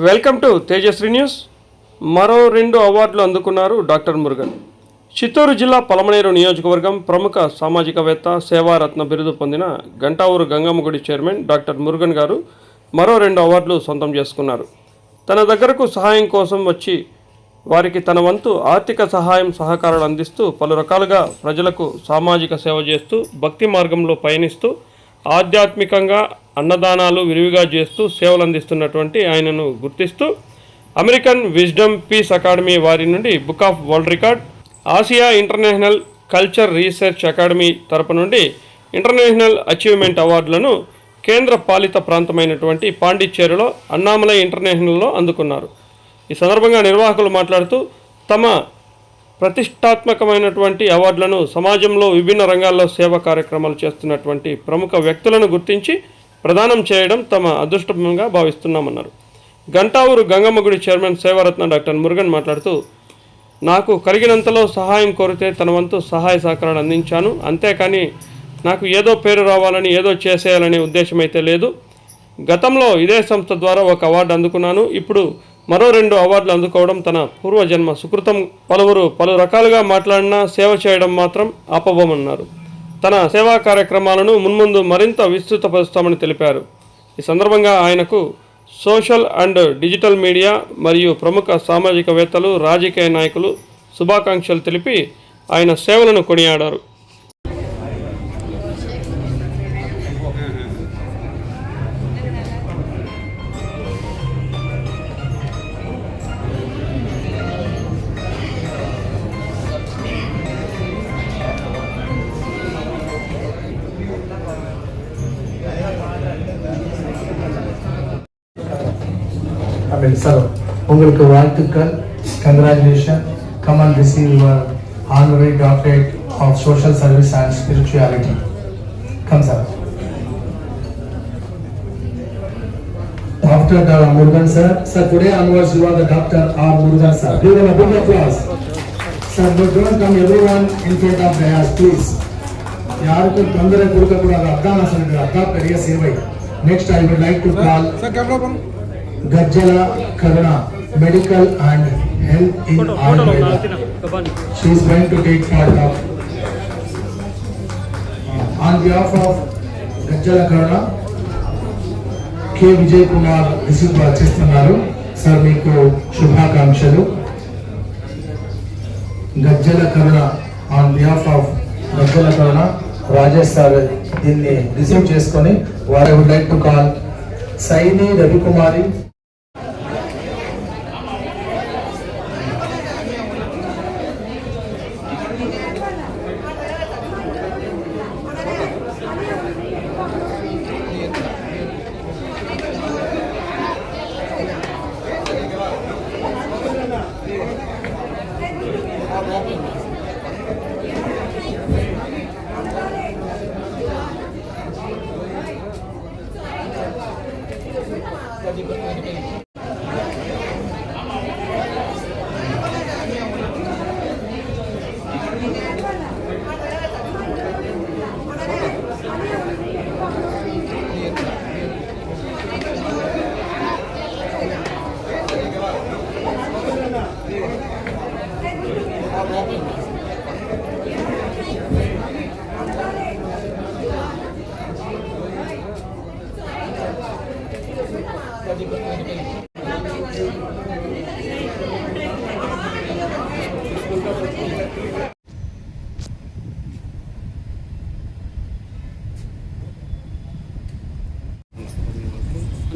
Welcome to Tejasri news. మరో 2 అవార్డులు అందుకున్నారు డాక్టర్ మురుగన్. చిత్తూరు జిల్లా పలమనేరు నియోజకవర్గం ప్రముఖ సామాజికవేత్త సేవారత్న బిరుదు పొందిన గంటావూరు గంగమ్మ గుడి చైర్మన్ డాక్టర్ మురుగన్ గారు మరో 2 అవార్డులు సొంతం చేసుకున్నారు. తన దగ్గరకు సహాయం కోసం వచ్చి వారికి తన వంతు ఆర్థిక సహాయం సహకారాలు అందిస్తూ పలు రకాలుగా ప్రజలకు సామాజిక సేవ చేస్తూ భక్తి మార్గంలో పయనిస్తూ ఆధ్యాత్మికంగా అన్నదానాలు విరివిగా చేస్తూ సేవలు అందిస్తున్నటువంటి ఆయనను గుర్తిస్తూ అమెరికన్ విజ్డమ్ పీస్ అకాడమీ వారి నుండి book of world record, Asia international culture research academy తరపు నుండి ఇంటర్నేషనల్ అచీవ్మెంట్ అవార్డులను కేంద్ర పాలిత ప్రాంతమైనటువంటి పాండిచ్చేరిలో అన్నామలై ఇంటర్నేషనల్లో అందుకున్నారు. ఈ సందర్భంగా నిర్వాహకులు మాట్లాడుతూ తమ ప్రతిష్టాత్మకమైనటువంటి అవార్డులను సమాజంలో విభిన్న రంగాల్లో సేవా కార్యక్రమాలు చేస్తున్నటువంటి ప్రముఖ వ్యక్తులను గుర్తించి ప్రదానం చేయడం తమ అదృష్టంగా భావిస్తున్నామన్నారు. గంటావూరు గంగమ్మ గుడి చైర్మన్ సేవారత్న డాక్టర్ మురుగన్ మాట్లాడుతూ నాకు కలిగినంతలో సహాయం కోరితే తన వంతు సహాయ సహకారాలు అందించాను. అంతేకాని నాకు ఏదో పేరు రావాలని ఏదో చేసేయాలనే ఉద్దేశం అయితే లేదు. గతంలో ఇదే సంస్థ ద్వారా ఒక అవార్డు అందుకున్నాను. ఇప్పుడు మరో 2 అవార్డులు అందుకోవడం తన పూర్వజన్మ సుకృతం. పలు రకాలుగా మాట్లాడినా సేవ చేయడం మాత్రం ఆపబోమన్నారు. తన సేవా కార్యక్రమాలను మున్ముందు మరింత విస్తృతపరుస్తామని తెలిపారు. ఈ సందర్భంగా ఆయనకు సోషల్ అండ్ డిజిటల్ మీడియా మరియు ప్రముఖ సామాజికవేత్తలు, రాజకీయ నాయకులు శుభాకాంక్షలు తెలిపి ఆయన సేవలను కొనియాడారు. சார் உங்களுக்கு வாழ்த்துக்கள், congratulation. Come and receive your honorary doctorate of social service and spirituality. Come sir. Dr. Murugan sir. Sir, today onwards you are the Dr. R. Murugan sir. Give them a big applause. Sir, don't come everyone in front of the house, please. யாருக்கும் தொந்தரவு கொடுக்க கூடாது. அதான் நான் சொல்றேன், அதான் பெரிய சேவை. Next I would like to call Gajjala Karuna, medical and health in Ayurveda. She is going to take part of. On behalf of Gajjala Karuna, K. Vijay Kumar receive చేస్తున్నారు. సార్ మీకు శుభాకాంక్షలు. Gajjala Karuna on behalf of Gajjala Karuna Rajesh sir దీన్ని receive చేసుకొని వారు would like to call Saini Ravikumari.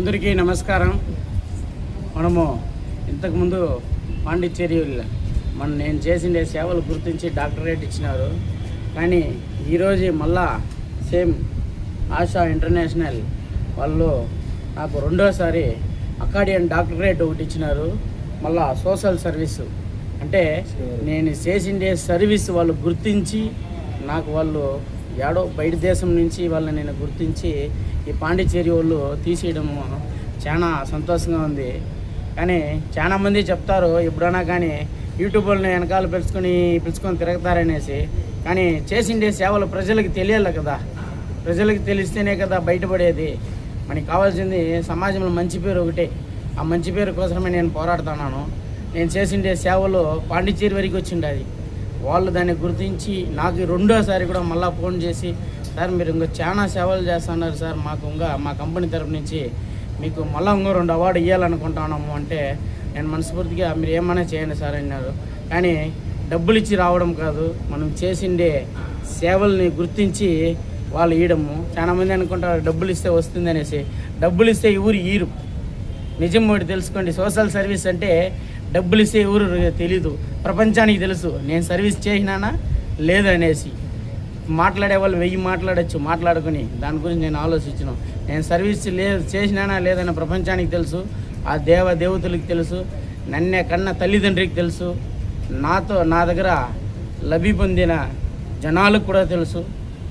అందరికీ నమస్కారం. మనము ఇంతకుముందు పాండిచ్చేరి నేను చేసిండే సేవలు గుర్తించి డాక్టరేట్ ఇచ్చినారు. కానీ ఈరోజు మళ్ళా సేమ్ ఆశా ఇంటర్నేషనల్ వాళ్ళు నాకు 2వసారి అకాడియన్ డాక్టరేట్ ఒకటి ఇచ్చినారు. మళ్ళా సోషల్ సర్వీసు అంటే నేను చేసిండే సర్వీస్ వాళ్ళు గుర్తించి నాకు వాళ్ళు ఏడో బయట దేశం నుంచి వాళ్ళని నేను గుర్తించి ఈ పాండిచ్చేరి వాళ్ళు తీసేయడం చాలా సంతోషంగా ఉంది. కానీ చాలామంది చెప్తారు ఎప్పుడైనా కానీ యూట్యూబ్ని వెనకాల పిలుచుకొని తిరుగుతారనేసి. కానీ చేసిండే సేవలు ప్రజలకు తెలియాలి కదా. ప్రజలకు తెలిస్తేనే కదా బయటపడేది. మనకి కావాల్సింది సమాజంలో మంచి పేరు ఒకటే. ఆ మంచి పేరు కోసమే నేను పోరాడుతున్నాను. నేను చేసిండే సేవలు పాండిచ్చేరి వరకు వచ్చిండేది. వాళ్ళు దాన్ని గుర్తించి నాకు రెండోసారి కూడా మళ్ళీ ఫోన్ చేసి, సార్ మీరు ఇంకా చాలా సేవలు చేస్తున్నారు సార్, మాకు ఇంకా మా కంపెనీ తరపు నుంచి మీకు మళ్ళీ ఇంకో 2 అవార్డు ఇవ్వాలనుకుంటున్నాము అంటే, నేను మనస్ఫూర్తిగా మీరు ఏమైనా చేయండి సార్ అన్నారు. కానీ డబ్బులు ఇచ్చి రావడం కాదు, మనం చేసిండే సేవల్ని గుర్తించి వాళ్ళు ఇవ్వడము. చాలామంది అనుకుంటారు డబ్బులు ఇస్తే వస్తుంది అనేసి. డబ్బులు ఇస్తే ఎవరు ఈరు, నిజం ఒకటి తెలుసుకోండి. సోషల్ సర్వీస్ అంటే డబ్బులు ఇస్తే ఎవరు తెలీదు, ప్రపంచానికి తెలుసు నేను సర్వీస్ చేసినానా లేదనేసి. మాట్లాడే వాళ్ళు 1000 మాట్లాడచ్చు, మాట్లాడుకుని దాని గురించి నేను ఆలోచించను. నేను సర్వీస్ చేసినానా లేదని ప్రపంచానికి తెలుసు, ఆ దేవతలకు తెలుసు, నన్నే కన్న తల్లిదండ్రికి తెలుసు, నా దగ్గర లబ్ధి పొందిన జనాలకు కూడా తెలుసు.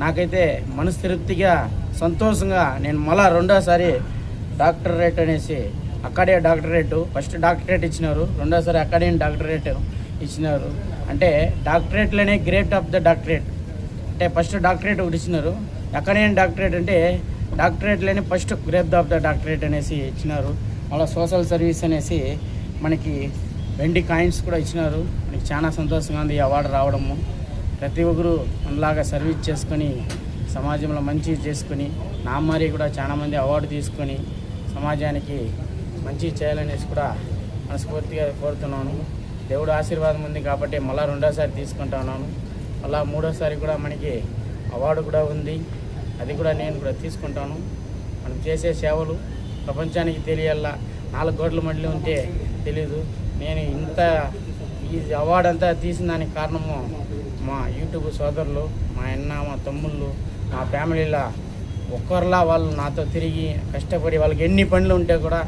నాకైతే మనస్తృప్తిగా సంతోషంగా నేను మళ్ళా రెండోసారి డాక్టరేట్ అనేసి, అక్కడే డాక్టరేట్, ఫస్ట్ డాక్టరేట్ ఇచ్చినారు, రెండోసారి అక్కడే డాక్టరేట్ ఇచ్చినారు. అంటే డాక్టరేట్లోనే గ్రేట్ ఆఫ్ ద డాక్టరేట్ అంటే ఫస్ట్ డాక్టరేట్ ఒకటి ఇచ్చినారు, అక్కడే డాక్టరేట్ అంటే డాక్టరేట్లోనే first great of the doctorate అనేసి ఇచ్చినారు. మళ్ళీ సోషల్ సర్వీస్ అనేసి మనకి 20 కాయిన్స్ కూడా ఇచ్చినారు. మనకి చాలా సంతోషంగా ఉంది ఈ అవార్డు రావడము. ప్రతి ఒక్కరు మనలాగా సర్వీస్ చేసుకొని సమాజంలో మంచి చేసుకొని, నా మరి కూడా చాలామంది అవార్డు తీసుకొని సమాజానికి మంచి చేయాలనేసి కూడా మనస్ఫూర్తిగా కోరుతున్నాను. దేవుడు ఆశీర్వాదం ఉంది కాబట్టి మళ్ళీ రెండోసారి తీసుకుంటున్నాను. మళ్ళీ మూడోసారి కూడా మనకి అవార్డు కూడా ఉంది, అది కూడా నేను కూడా తీసుకుంటాను. మనం చేసే సేవలు ప్రపంచానికి తెలియాలా. 4 కోట్ల మంది ఉంటే తెలీదు. నేను ఈ అవార్డు అంతా తీసిన దానికి కారణము మా యూట్యూబ్ సోదరులు, మా అన్న, మా తమ్ముళ్ళు, మా ఫ్యామిలీలో ఒక్కరిలా వాళ్ళు నాతో తిరిగి కష్టపడి, వాళ్ళకి ఎన్ని పనులు ఉంటే కూడా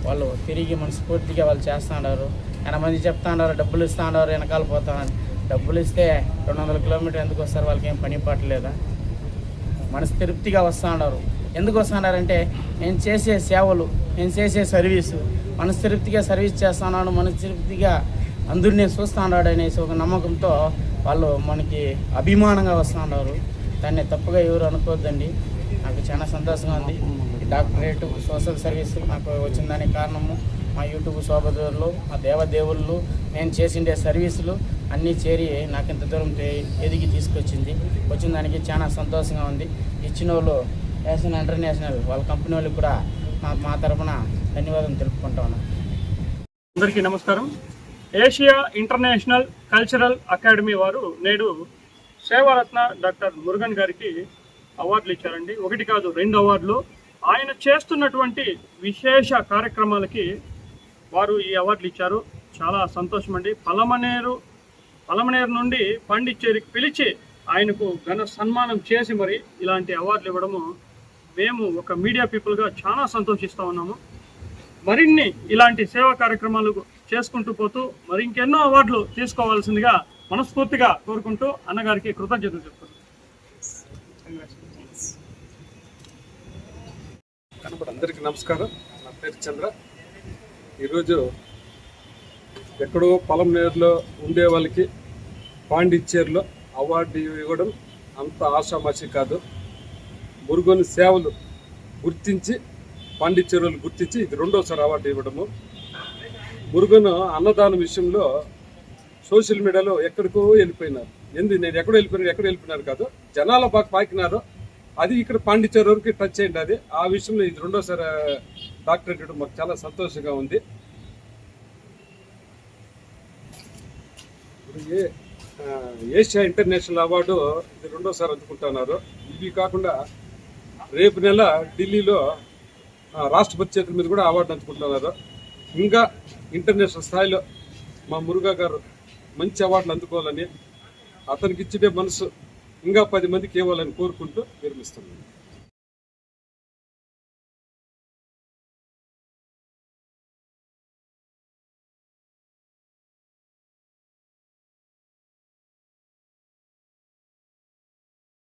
వాళ్ళు తిరిగి మనస్ఫూర్తిగా వాళ్ళు చేస్తున్నారు. 80 మంది చెప్తా ఉన్నారు డబ్బులు ఇస్తూ ఉన్నారు, వెనకాల పోతానని. డబ్బులు ఇస్తే 200 కిలోమీటర్లు ఎందుకు వస్తారు? వాళ్ళకి ఏం పని పట్టలేదా? మనస్తృప్తిగా వస్తూ ఉన్నారు. ఎందుకు వస్తున్నారంటే నేను చేసే సేవలు, నేను చేసే సర్వీసు, మనస్తృప్తిగా సర్వీస్ చేస్తున్నాను, మనస్తృప్తిగా అందరినీ చూస్తున్నాడు అనేసి ఒక నమ్మకంతో వాళ్ళు మనకి అభిమానంగా వస్తున్నారు. దాన్ని తప్పుగా ఎవరు అనుకోవద్దండి. నాకు చాలా సంతోషంగా ఉంది. ఈ డాక్టరేట్ సోషల్ సర్వీస్ నాకు వచ్చిన దానికి కారణము మా యూట్యూబ్ సోదరులు, మా దేవదేవుళ్ళు, నేను చేసిండే సర్వీసులు అన్నీ చేరి నాకు ఇంత దూరం ఎదిగి తీసుకొచ్చింది. వచ్చిన దానికి చాలా సంతోషంగా ఉంది. ఇచ్చిన వాళ్ళు నేషనల్, ఇంటర్నేషనల్ వాళ్ళ కంపెనీ వాళ్ళకి కూడా మా తరఫున ధన్యవాదాలు తెలుపుకుంటా ఉన్నాను. అందరికీ నమస్కారం. ఏషియా ఇంటర్నేషనల్ కల్చరల్ అకాడమీ వారు నేడు సేవారత్న డాక్టర్ మురుగన్ గారికి అవార్డులు ఇచ్చారండి. 1 కాదు 2 అవార్డులు. ఆయన చేస్తున్నటువంటి విశేష కార్యక్రమాలకి వారు ఈ అవార్డులు ఇచ్చారు. చాలా సంతోషం అండి. పలమనేరు నుండి పాండిచ్చేరికి పిలిచి ఆయనకు ఘన సన్మానం చేసి మరి ఇలాంటి అవార్డులు ఇవ్వడము మేము ఒక మీడియా పీపుల్గా చాలా సంతోషిస్తూ ఉన్నాము. మరిన్ని ఇలాంటి సేవా కార్యక్రమాలు చేసుకుంటూ పోతూ మరి ఇంకెన్నో అవార్డులు తీసుకోవాల్సిందిగా మనస్ఫూర్తిగా కోరుకుంటూ అన్నగారికి కృతజ్ఞతలు చెప్తున్నాను. అందరికీ నమస్కారం. నా పేరు చంద్ర. ఈరోజు ఎక్కడో పొలంనేరులో ఉండే వాళ్ళకి పాండిచ్చేరిలో అవార్డు ఇవ్వడం అంత ఆషామాషి కాదు. మురుగన్ సేవలు గుర్తించి, పాండిచ్చేరులు గుర్తించి ఇది 2వసారి అవార్డు ఇవ్వడము. మురుగన్ అన్నదానం విషయంలో సోషల్ మీడియాలో ఎక్కడికో వెళ్ళిపోయినారు. నేను ఎక్కడో వెళ్ళిపోయినారు కాదు, జనాల బాగా పాకినారు. అది ఇక్కడ పాండిచ్చేరి వరకు టచ్ అయింది. అది ఆ విషయంలో ఇది 2వసారి డాక్టరేట్ ఇవ్వడం మాకు చాలా సంతోషంగా ఉంది. ఏషియా ఇంటర్నేషనల్ అవార్డు ఇది 2వసారి అందుకుంటున్నారు. ఇవి కాకుండా రేపు నెల ఢిల్లీలో రాష్ట్రపతి చేతుల మీద కూడా అవార్డు అందుకుంటున్నారు. ఇంకా ఇంటర్నేషనల్ స్థాయిలో మా మురుగా గారు మంచి అవార్డులు అందుకోవాలని, అతనికి ఇచ్చే మనసు ఇంకా 10 మందికి ఇవ్వాలని కోరుకుంటూ విరమిస్తున్నాను.